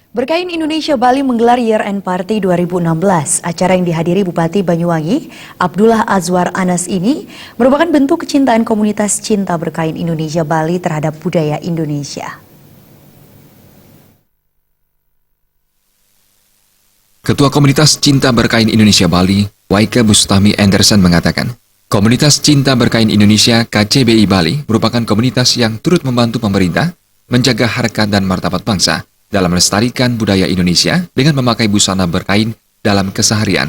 Berkain Indonesia Bali menggelar Year End Party 2016. Acara yang dihadiri Bupati Banyuwangi, Abdullah Azwar Anas ini merupakan bentuk kecintaan komunitas cinta berkain Indonesia Bali terhadap budaya Indonesia. Ketua Komunitas Cinta Berkain Indonesia Bali, Waike Bustami Anderson mengatakan, Komunitas Cinta Berkain Indonesia KCBI Bali merupakan komunitas yang turut membantu pemerintah menjaga harkat dan martabat bangsa dalam melestarikan budaya Indonesia dengan memakai busana berkain dalam keseharian.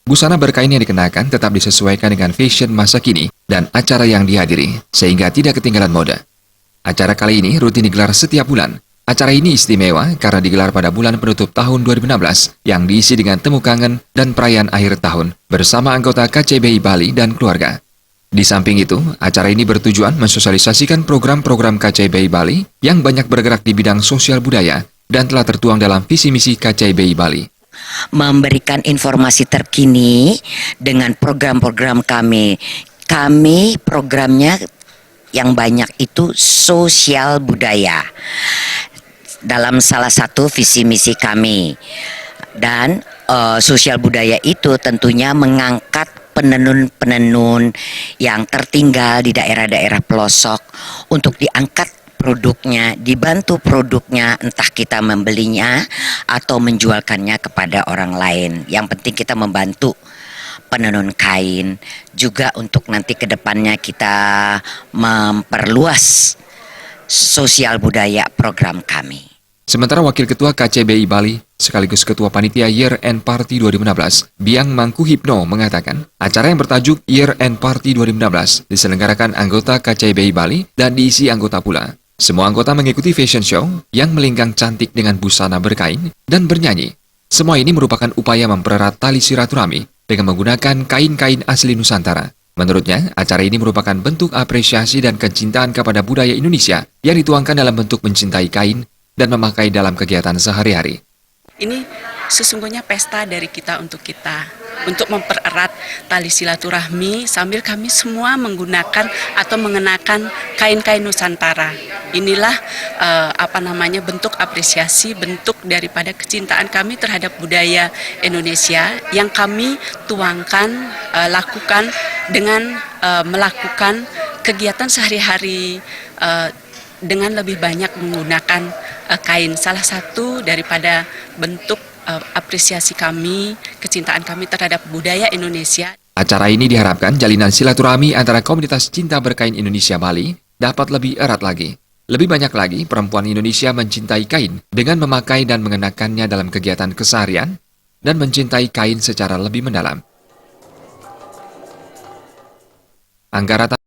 Busana berkain yang dikenakan tetap disesuaikan dengan fashion masa kini dan acara yang dihadiri, sehingga tidak ketinggalan moda. Acara kali ini rutin digelar setiap bulan. Acara ini istimewa karena digelar pada bulan penutup tahun 2016 yang diisi dengan temu kangen dan perayaan akhir tahun bersama anggota KCBI Bali dan keluarga. Di samping itu, acara ini bertujuan mensosialisasikan program-program KCBI Bali yang banyak bergerak di bidang sosial budaya dan telah tertuang dalam visi misi KCBI Bali. Memberikan informasi terkini dengan program-program kami. Kami programnya yang banyak itu sosial budaya. Dalam salah satu visi misi kami. Dan sosial budaya itu tentunya mengangkat penenun-penenun yang tertinggal di daerah-daerah pelosok untuk diangkat produknya, dibantu produknya, entah kita membelinya atau menjualkannya kepada orang lain. Yang penting kita membantu penenun kain, juga untuk nanti ke depannya kita memperluas sosial budaya program kami. Sementara Wakil Ketua KCBI Bali sekaligus Ketua Panitia Year End Party 2016, Biang Mangkuhipno mengatakan, acara yang bertajuk Year End Party 2016 diselenggarakan anggota KCBI Bali dan diisi anggota pula. Semua anggota mengikuti fashion show yang melingkang cantik dengan busana berkain dan bernyanyi. Semua ini merupakan upaya mempererat tali silaturahmi dengan menggunakan kain-kain asli Nusantara. Menurutnya, acara ini merupakan bentuk apresiasi dan kecintaan kepada budaya Indonesia yang dituangkan dalam bentuk mencintai kain dan memakai dalam kegiatan sehari-hari. Ini sesungguhnya pesta dari kita, untuk mempererat tali silaturahmi sambil kami semua menggunakan atau mengenakan kain-kain Nusantara. Inilah bentuk apresiasi, bentuk daripada kecintaan kami terhadap budaya Indonesia yang kami tuangkan, lakukan dengan melakukan kegiatan sehari-hari dengan lebih banyak menggunakan kain. Salah satu daripada bentuk apresiasi kami, kecintaan kami terhadap budaya Indonesia. Acara ini diharapkan jalinan silaturahmi antara komunitas cinta berkain Indonesia Bali dapat lebih erat lagi. Lebih banyak lagi perempuan Indonesia mencintai kain dengan memakai dan mengenakannya dalam kegiatan keseharian dan mencintai kain secara lebih mendalam. Anggara